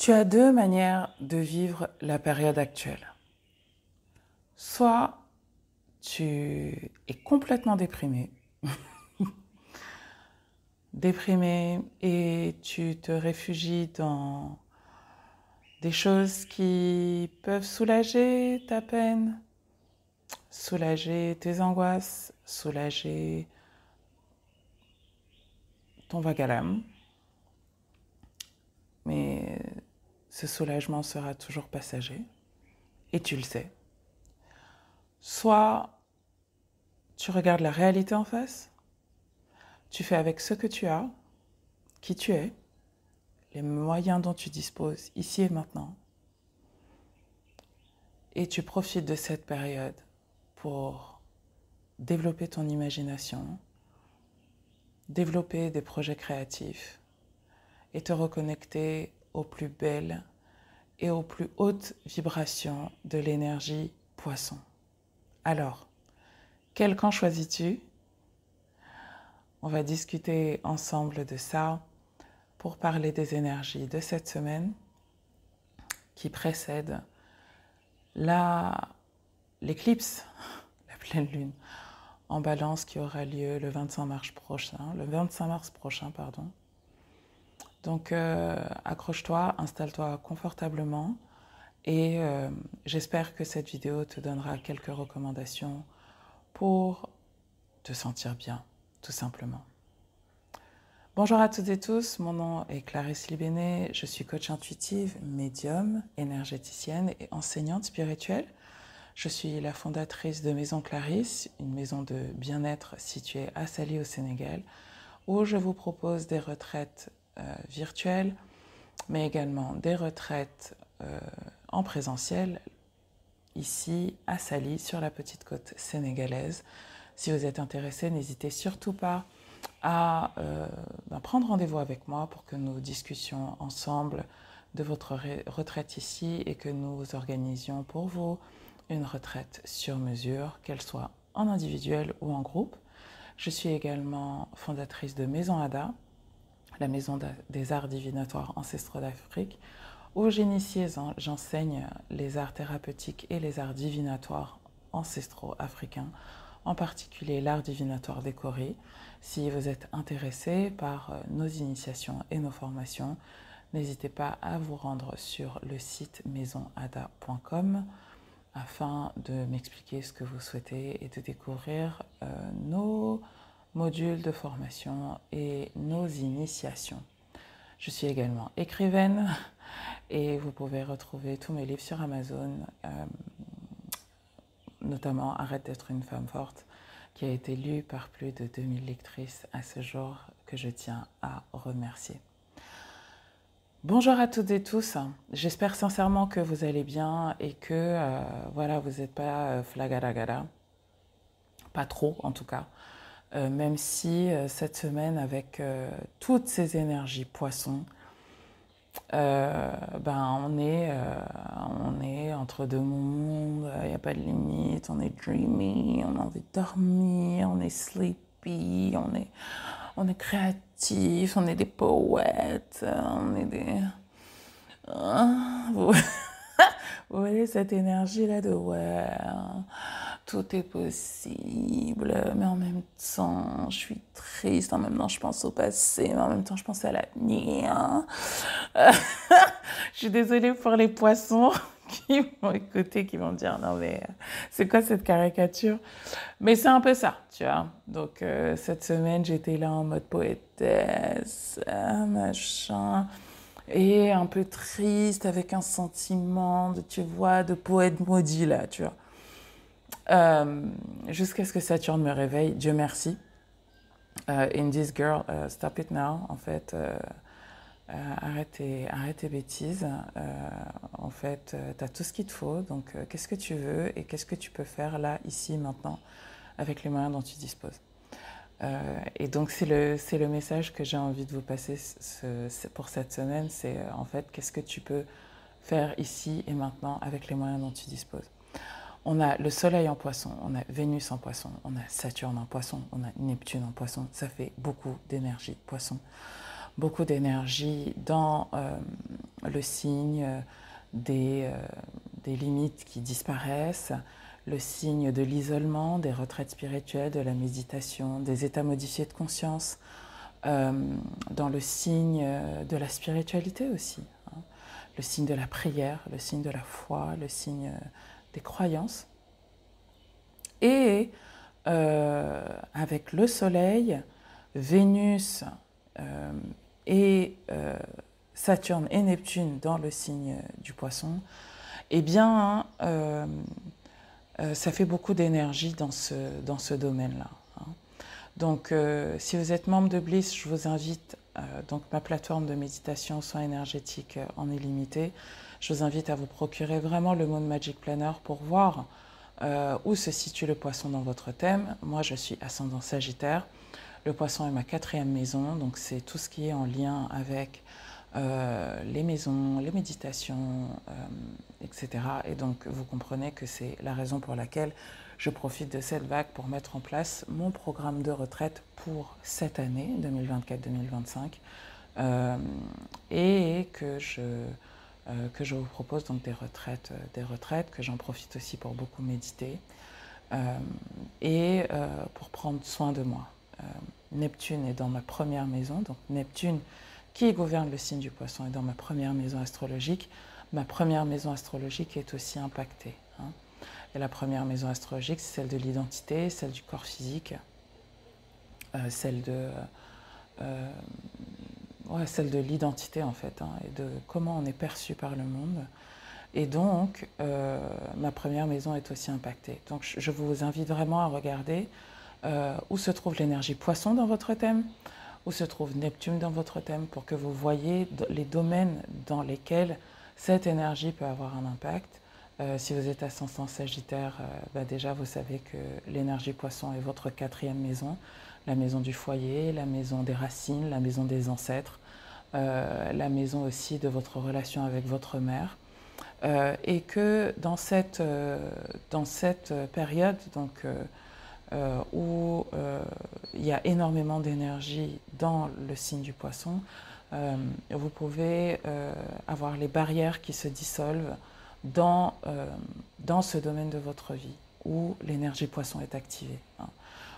Tu as deux manières de vivre la période actuelle. Soit tu es complètement déprimé, et tu te réfugies dans des choses qui peuvent soulager ta peine, soulager tes angoisses, soulager ton vague à l'âme. Mais ce soulagement sera toujours passager, et tu le sais. Soit tu regardes la réalité en face, tu fais avec ce que tu as, qui tu es, les moyens dont tu disposes ici et maintenant, et tu profites de cette période pour développer ton imagination, développer des projets créatifs et te reconnecter aux plus belles et aux plus hautes vibrations de l'énergie poisson. Alors, quel camp choisis-tu? On va discuter ensemble de ça pour parler des énergies de cette semaine qui précède l'éclipse, la pleine lune en balance qui aura lieu le 25 mars prochain. Donc accroche-toi, installe-toi confortablement et j'espère que cette vidéo te donnera quelques recommandations pour te sentir bien, tout simplement. Bonjour à toutes et tous, mon nom est Clarisse Libéné, je suis coach intuitive, médium, énergéticienne et enseignante spirituelle. Je suis la fondatrice de Maison Clarisse, une maison de bien-être située à Saly au Sénégal, où je vous propose des retraites virtuelles, mais également des retraites en présentiel, ici à Saly, sur la petite côte sénégalaise. Si vous êtes intéressé, n'hésitez surtout pas à prendre rendez-vous avec moi pour que nous discutions ensemble de votre retraite ici et que nous organisions pour vous une retraite sur mesure, qu'elle soit en individuel ou en groupe. Je suis également fondatrice de Maison Ada, la maison des arts divinatoires ancestraux d'Afrique, où j'enseigne les arts thérapeutiques et les arts divinatoires ancestraux africains, en particulier l'art divinatoire décoré. Si vous êtes intéressé par nos initiations et nos formations, n'hésitez pas à vous rendre sur le site maisonada.com afin de m'expliquer ce que vous souhaitez et de découvrir nos modules de formation et nos initiations. Je suis également écrivaine et vous pouvez retrouver tous mes livres sur Amazon, notamment Arrête d'être une femme forte, qui a été lu par plus de 2000 lectrices à ce jour, que je tiens à remercier. Bonjour à toutes et tous, j'espère sincèrement que vous allez bien et que vous n'êtes pas flagaragara, pas trop en tout cas, même si cette semaine avec toutes ces énergies poissons, on est entre deux mondes, il n'y a pas de limite, on est dreamy, on a envie de dormir, on est sleepy, on est créatif, on est des poètes, on est des... Vous voyez cette énergie-là de ouais, tout est possible, mais en même temps, je suis triste, en même temps, je pense au passé, mais en même temps, je pense à l'avenir. Je suis désolée pour les poissons qui vont écouter, qui vont dire non mais c'est quoi cette caricature? Mais c'est un peu ça, tu vois. Donc cette semaine, j'étais là en mode poétesse, machin, et un peu triste avec un sentiment de, tu vois, de poète maudit là, tu vois. Jusqu'à ce que Saturne me réveille, Dieu merci. In this girl, stop it now, en fait. Arrête tes bêtises. En fait, tu as tout ce qu'il te faut. Donc, qu'est-ce que tu veux et qu'est-ce que tu peux faire là, ici, maintenant, avec les moyens dont tu disposes. Et donc, c'est le message que j'ai envie de vous passer pour cette semaine. C'est en fait, qu'est-ce que tu peux faire ici et maintenant avec les moyens dont tu disposes. On a le Soleil en Poisson, on a Vénus en Poisson, on a Saturne en Poisson, on a Neptune en Poisson. Ça fait beaucoup d'énergie Poisson. Beaucoup d'énergie dans le signe des limites qui disparaissent, le signe de l'isolement, des retraites spirituelles, de la méditation, des états modifiés de conscience, dans le signe de la spiritualité aussi, hein, le signe de la prière, le signe de la foi, le signe des croyances. Et avec le Soleil, Vénus et Saturne et Neptune dans le signe du Poisson, eh bien, ça fait beaucoup d'énergie dans ce domaine-là. Hein. Donc, si vous êtes membre de Bliss, je vous invite, donc ma plateforme de méditation soins énergétiques en illimité, je vous invite à vous procurer vraiment le Moon Magic Planner pour voir où se situe le Poisson dans votre thème. Moi, je suis ascendant Sagittaire. Le Poisson est ma 4e maison, donc c'est tout ce qui est en lien avec les maisons, les méditations, etc. Et donc, vous comprenez que c'est la raison pour laquelle je profite de cette vague pour mettre en place mon programme de retraite pour cette année, 2024-2025, et que je vous propose donc des retraites, que j'en profite aussi pour beaucoup méditer, et pour prendre soin de moi. Neptune est dans ma première maison, donc Neptune qui gouverne le signe du Poisson est dans ma première maison astrologique. Ma première maison astrologique est aussi impactée. Hein. Et la première maison astrologique, c'est celle de l'identité, celle du corps physique, celle de l'identité en fait, hein, et de comment on est perçu par le monde. Et donc, ma première maison est aussi impactée. Donc, je vous invite vraiment à regarder où se trouve l'énergie Poisson dans votre thème, où se trouve Neptune dans votre thème, pour que vous voyez les domaines dans lesquels cette énergie peut avoir un impact. Si vous êtes ascendant Sagittaire, déjà vous savez que l'énergie Poisson est votre 4e maison, la maison du foyer, la maison des racines, la maison des ancêtres, la maison aussi de votre relation avec votre mère. Et que dans cette période donc, où il y a énormément d'énergie dans le signe du Poisson, vous pouvez avoir les barrières qui se dissolvent dans ce domaine de votre vie où l'énergie Poisson est activée. Hein.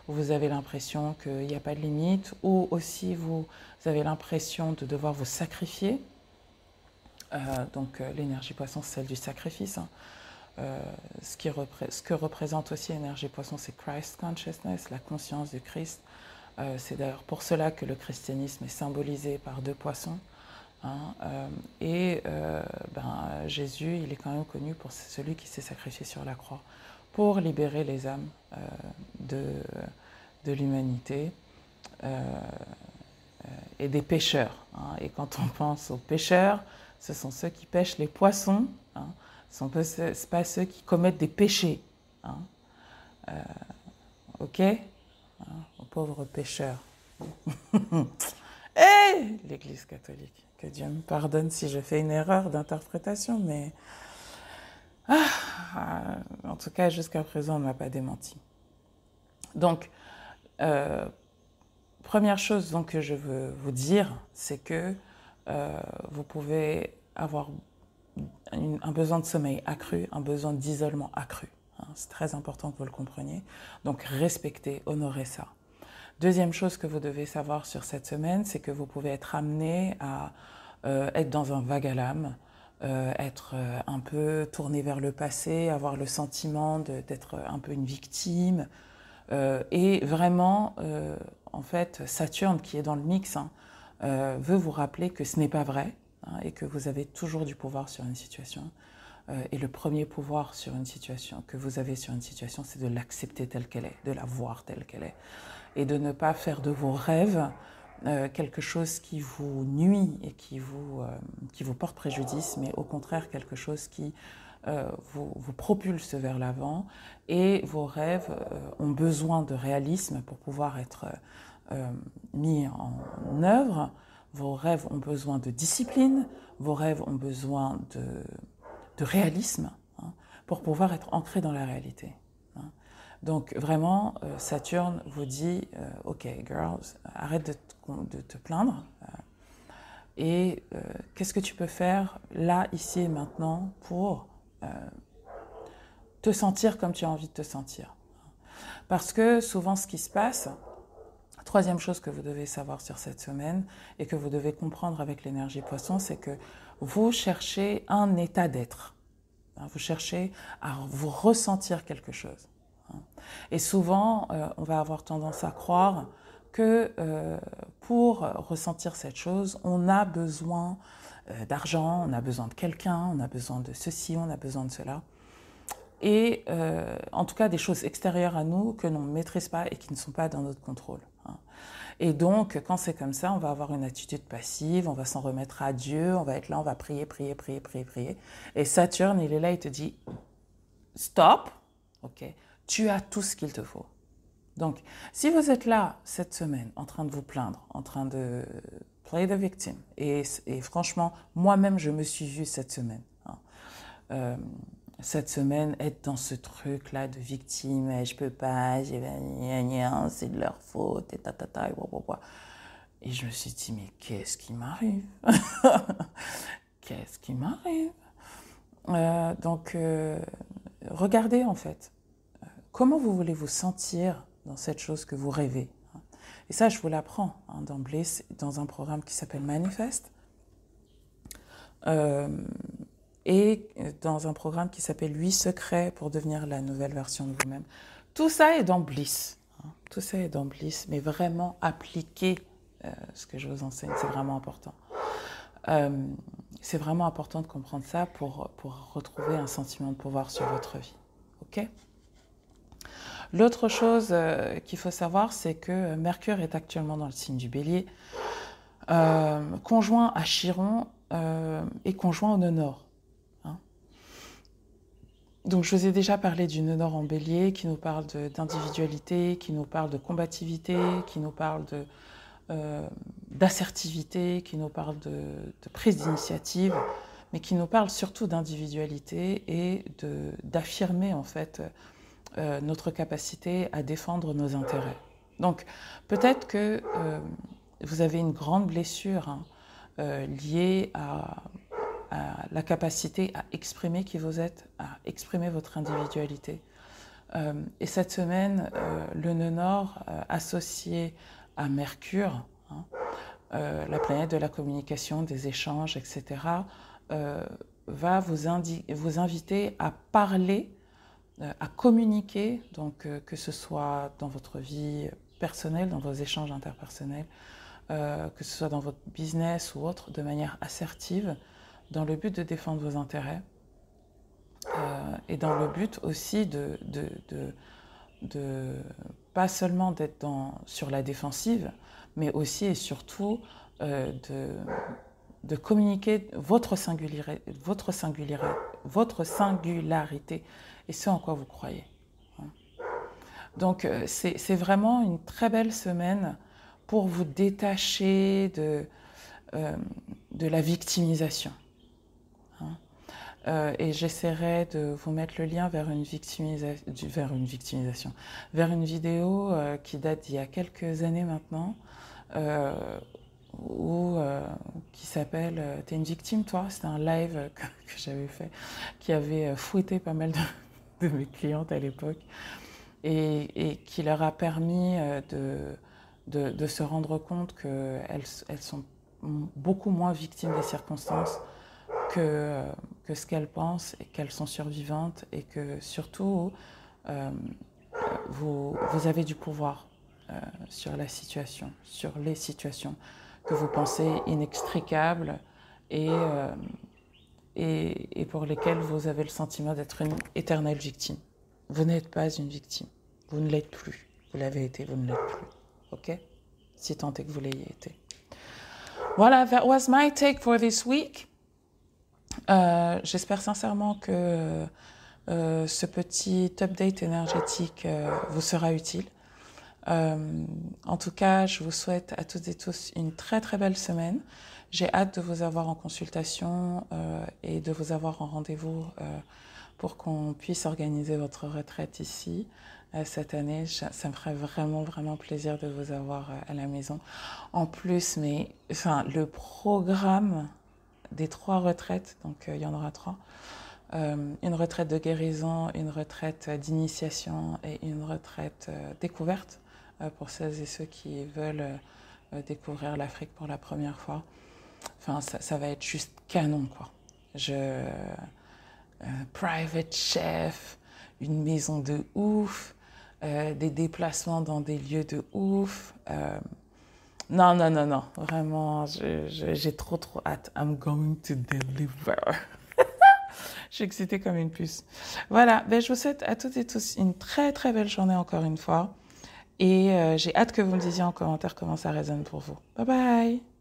Vous avez l'impression qu'il n'y a pas de limite, ou aussi vous avez l'impression de devoir vous sacrifier. Donc l'énergie Poisson, c'est celle du sacrifice. Hein. Ce que représente aussi l'énergie Poisson, c'est Christ Consciousness, la conscience du Christ. C'est d'ailleurs pour cela que le christianisme est symbolisé par 2 poissons. Hein, Jésus, il est quand même connu pour celui qui s'est sacrifié sur la croix pour libérer les âmes de l'humanité et des pécheurs. Hein. Et quand on pense aux pécheurs, ce sont ceux qui pêchent les poissons. Hein. Ce n'est pas ceux qui commettent des péchés. Hein. Ok, hein, aux pauvres pécheurs. Et l'Église catholique, que Dieu me pardonne si je fais une erreur d'interprétation, mais en tout cas, jusqu'à présent, on ne m'a pas démenti. Donc, première chose donc, que je veux vous dire, c'est que vous pouvez avoir un besoin de sommeil accru, un besoin d'isolement accru. Hein, c'est très important que vous le compreniez. Donc, respectez, honorez ça. Deuxième chose que vous devez savoir sur cette semaine, c'est que vous pouvez être amené à être dans un vague à l'âme, être un peu tourné vers le passé, avoir le sentiment d'être un peu une victime. Et vraiment, en fait, Saturne, qui est dans le mix, hein, veut vous rappeler que ce n'est pas vrai, hein, et que vous avez toujours du pouvoir sur une situation. Et le premier pouvoir sur une situation que vous avez sur une situation, c'est de l'accepter telle qu'elle est, de la voir telle qu'elle est. Et de ne pas faire de vos rêves quelque chose qui vous nuit et qui vous porte préjudice, mais au contraire quelque chose qui vous propulse vers l'avant. Et vos rêves ont besoin de réalisme pour pouvoir être mis en œuvre. Vos rêves ont besoin de discipline, vos rêves ont besoin de réalisme, hein, pour pouvoir être ancrés dans la réalité. Hein. Donc vraiment, Saturne vous dit, ok girls, arrête de te plaindre, et qu'est-ce que tu peux faire là, ici et maintenant pour te sentir comme tu as envie de te sentir. Parce que souvent ce qui se passe, troisième chose que vous devez savoir sur cette semaine et que vous devez comprendre avec l'énergie poisson, c'est que vous cherchez un état d'être. Vous cherchez à vous ressentir quelque chose. Et souvent, on va avoir tendance à croire que pour ressentir cette chose, on a besoin d'argent, on a besoin de quelqu'un, on a besoin de ceci, on a besoin de cela. Et en tout cas des choses extérieures à nous que l'on ne maîtrise pas et qui ne sont pas dans notre contrôle. Et donc, quand c'est comme ça, on va avoir une attitude passive, on va s'en remettre à Dieu, on va être là, on va prier, prier, prier, prier, prier. Et Saturne, il est là, il te dit, stop, ok, tu as tout ce qu'il te faut. Donc, si vous êtes là cette semaine en train de vous plaindre, en train de play the victim, et franchement, moi-même, je me suis vue cette semaine. Cette semaine, être dans ce truc-là de victime, je peux pas, c'est de leur faute, et tatata, et blablabla. Et je me suis dit, mais qu'est-ce qui m'arrive? Qu'est-ce qui m'arrive? Donc, regardez en fait, comment vous voulez vous sentir dans cette chose que vous rêvez. Et ça, je vous l'apprends d'emblée dans un programme qui s'appelle Manifest. Et dans un programme qui s'appelle 8 secrets pour devenir la nouvelle version de vous-même. Tout ça est dans Bliss. Tout ça est dans Bliss, mais vraiment appliquer ce que je vous enseigne, c'est vraiment important. C'est vraiment important de comprendre ça pour retrouver un sentiment de pouvoir sur votre vie. Ok ? L'autre chose qu'il faut savoir, c'est que Mercure est actuellement dans le signe du Bélier, conjoint à Chiron et conjoint au nœud nord. Donc, je vous ai déjà parlé du nœud nord en Bélier, qui nous parle d'individualité, qui nous parle de combativité, qui nous parle d'assertivité, qui nous parle de prise d'initiative, mais qui nous parle surtout d'individualité et d'affirmer en fait notre capacité à défendre nos intérêts. Donc, peut-être que vous avez une grande blessure liée à la capacité à exprimer qui vous êtes, à exprimer votre individualité. Et cette semaine, le nœud nord associé à Mercure, la planète de la communication, des échanges, etc., va vous inviter à parler, à communiquer, donc que ce soit dans votre vie personnelle, dans vos échanges interpersonnels, que ce soit dans votre business ou autre, de manière assertive, dans le but de défendre vos intérêts et dans le but aussi de pas seulement d'être sur la défensive, mais aussi et surtout de communiquer votre singularité et ce en quoi vous croyez. Donc c'est vraiment une très belle semaine pour vous détacher de la victimisation. Et j'essaierai de vous mettre le lien vers une vidéo qui date d'il y a quelques années maintenant, qui s'appelle « T'es une victime, toi ?» C'était un live que j'avais fait, qui avait fouetté pas mal de mes clientes à l'époque, et qui leur a permis de se rendre compte qu'elles sont beaucoup moins victimes des circonstances que ce qu'elles pensent, et qu'elles sont survivantes, et que surtout vous avez du pouvoir sur la situation, sur les situations que vous pensez inextricables et pour lesquelles vous avez le sentiment d'être une éternelle victime. Vous n'êtes pas une victime, vous ne l'êtes plus. Vous l'avez été, vous ne l'êtes plus. Ok ? Si tant est que vous l'ayez été. Voilà, that was my take for this week. J'espère sincèrement que ce petit update énergétique vous sera utile. En tout cas, je vous souhaite à toutes et tous une très très belle semaine. J'ai hâte de vous avoir en consultation et de vous avoir en rendez-vous pour qu'on puisse organiser votre retraite ici cette année. Ça me ferait vraiment, vraiment plaisir de vous avoir à la maison. En plus, le programme des 3 retraites, donc il y en aura 3, une retraite de guérison, une retraite d'initiation et une retraite découverte pour celles et ceux qui veulent découvrir l'Afrique pour la première fois. Enfin, ça va être juste canon, quoi. Private chef, une maison de ouf, des déplacements dans des lieux de ouf. Non, non, non, non. Vraiment, j'ai trop, trop hâte. I'm going to deliver. Je suis excitée comme une puce. Voilà, ben, je vous souhaite à toutes et tous une très, très belle journée encore une fois. Et j'ai hâte que vous me disiez en commentaire comment ça résonne pour vous. Bye bye!